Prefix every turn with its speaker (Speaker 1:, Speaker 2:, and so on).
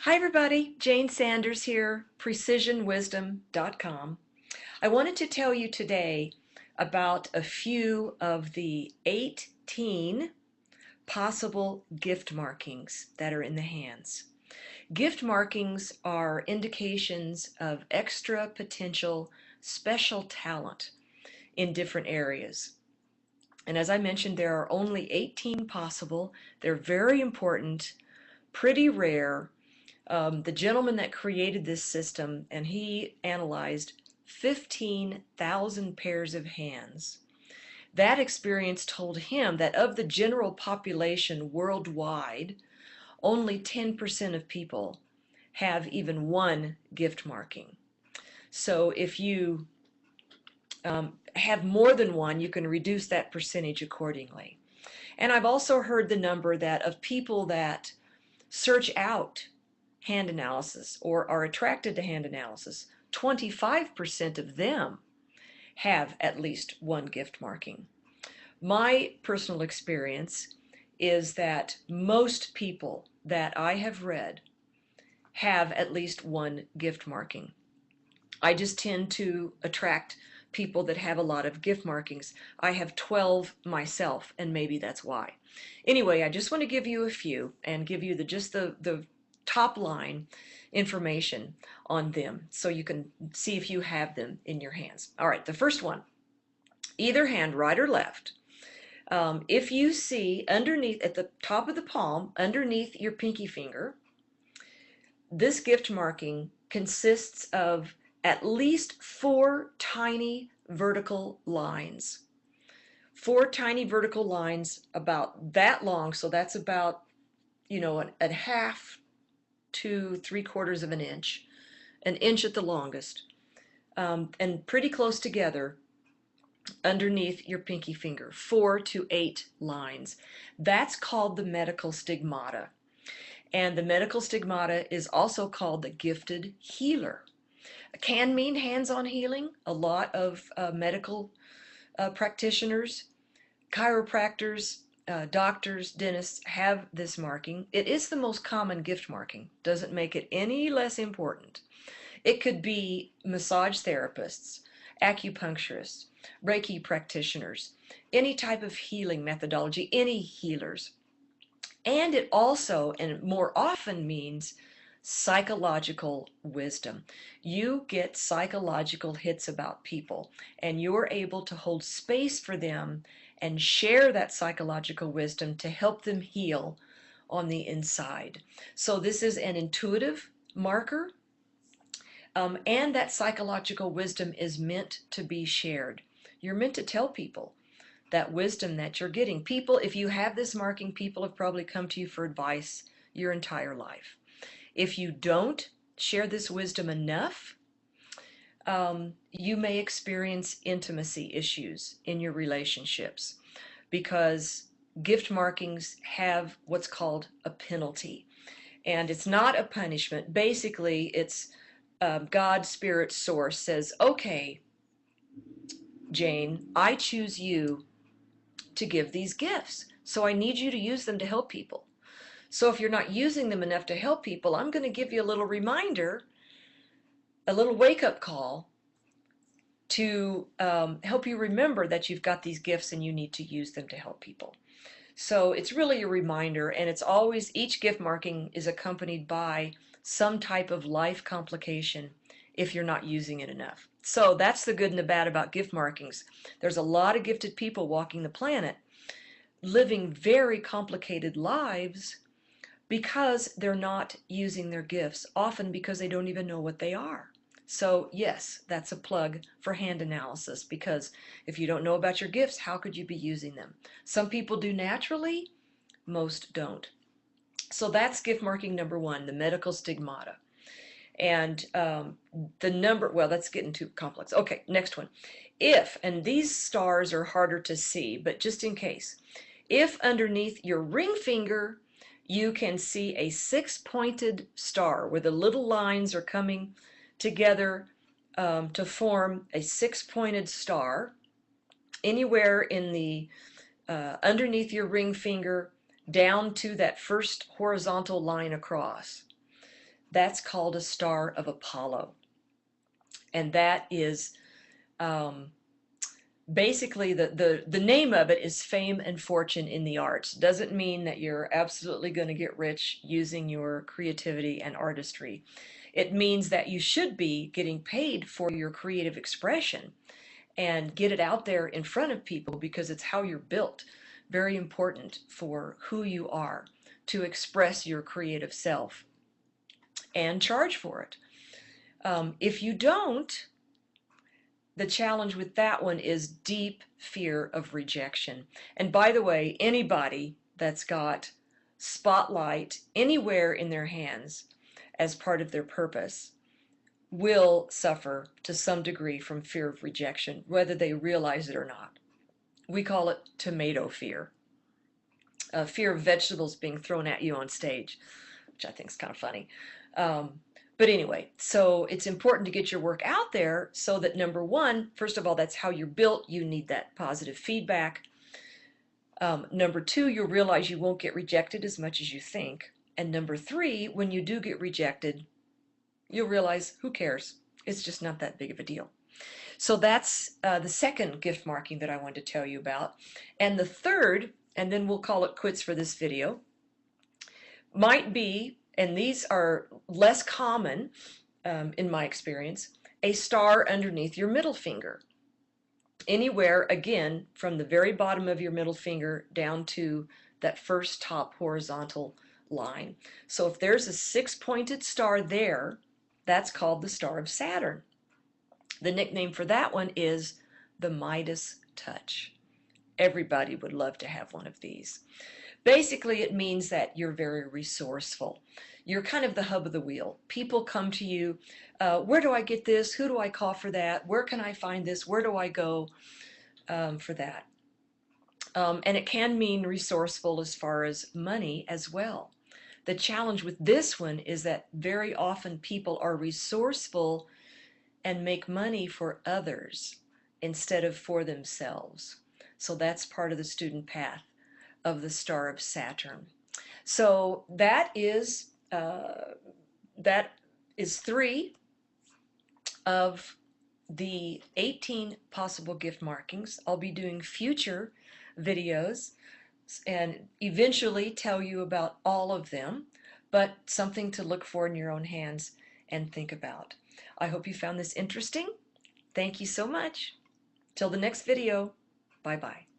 Speaker 1: Hi everybody, Jayne Sanders here, precisionwisdom.com. I wanted to tell you today about a few of the 18 possible gift markings that are in the hands. Gift markings are indications of extra potential special talent in different areas. And as I mentioned, there are only 18 possible. They're very important, pretty rare. The gentleman that created this system, and he analyzed 15,000 pairs of hands. That experience told him that of the general population worldwide, only 10% of people have even one gift marking. So if you have more than one, you can reduce that percentage accordingly. And I've also heard the number that of people that search out hand analysis or are attracted to hand analysis, 25% of them have at least one gift marking. My personal experience is that most people that I have read have at least one gift marking. I just tend to attract people that have a lot of gift markings. I have 12 myself, and maybe that's why. Anyway, I just want to give you a few and give you just the top line information on them so you can see if you have them in your hands. All right, the first one, either hand, right or left. If you see underneath, at the top of the palm, underneath your pinky finger, this gift marking consists of at least 4 tiny vertical lines. 4 tiny vertical lines about that long, so that's about, a half to 3/4 of an inch at the longest, and pretty close together underneath your pinky finger, 4 to 8 lines. That's called the medical stigmata. And the medical stigmata is also called the gifted healer. It can mean hands-on healing. A lot of medical practitioners, chiropractors, doctors, dentists have this marking. It is the most common gift marking. Doesn't make it any less important. It could be massage therapists, acupuncturists, Reiki practitioners, any type of healing methodology, any healers. And it also, and more often, means psychological wisdom. You get psychological hits about people, and you're able to hold space for them and share that psychological wisdom to help them heal on the inside. So this is an intuitive marker, and that psychological wisdom is meant to be shared. You're meant to tell people that wisdom that you're getting. People, if you have this marking, people have probably come to you for advice your entire life. If you don't share this wisdom enough, you may experience intimacy issues in your relationships because gift markings have what's called a penalty. And it's not a punishment. Basically, it's God, Spirit, Source says, okay, Jayne, I choose you to give these gifts. So I need you to use them to help people. So if you're not using them enough to help people, I'm going to give you a little reminder, a little wake-up call to help you remember that you've got these gifts and you need to use them to help people. So it's really a reminder, and it's always, each gift marking is accompanied by some type of life complication if you're not using it enough. So that's the good and the bad about gift markings. There's a lot of gifted people walking the planet living very complicated lives because they're not using their gifts, often because they don't even know what they are. So yes, that's a plug for hand analysis, because if you don't know about your gifts, how could you be using them? Some people do naturally, most don't. So that's gift marking number 1, the medical stigmata. And the number, well, that's getting too complex. Okay, next one. If, and these stars are harder to see, but just in case, if underneath your ring finger you can see a 6-pointed star where the little lines are coming together to form a 6-pointed star anywhere in the underneath your ring finger down to that first horizontal line across, That's called a star of Apollo. And that is um, basically the name of it is fame and fortune in the arts. Doesn't mean that you're absolutely going to get rich using your creativity and artistry. It means that you should be getting paid for your creative expression and get it out there in front of people because it's how you're built. Very important for who you are to express your creative self and charge for it. If you don't, the challenge with that one is deep fear of rejection. And by the way, anybody that's got spotlight anywhere in their hands as part of their purpose will suffer to some degree from fear of rejection, whether they realize it or not. We call it tomato fear, fear of vegetables being thrown at you on stage, which I think is kind of funny. But anyway, so it's important to get your work out there so that number one, first of all, that's how you're built. You need that positive feedback. Number two, you'll realize you won't get rejected as much as you think. And number three, when you do get rejected, you'll realize who cares? It's just not that big of a deal. So that's the second gift marking that I wanted to tell you about. And the third, and then we'll call it quits for this video, might be, and these are less common in my experience, a star underneath your middle finger. Anywhere, again, from the very bottom of your middle finger down to that first top horizontal line. So if there's a six-pointed star there, that's called the star of Saturn. The nickname for that one is the Midas touch. Everybody would love to have one of these. Basically, it means that you're very resourceful. You're kind of the hub of the wheel. People come to you, where do I get this? Who do I call for that? Where can I find this? Where do I go for that? And it can mean resourceful as far as money as well. The challenge with this one is that very often people are resourceful and make money for others instead of for themselves. So that's part of the student path of the star of Saturn. So that is three of the 18 possible gift markings. I'll be doing future videos and eventually tell you about all of them, but something to look for in your own hands and think about. I hope you found this interesting. Thank you so much. Till the next video, bye-bye.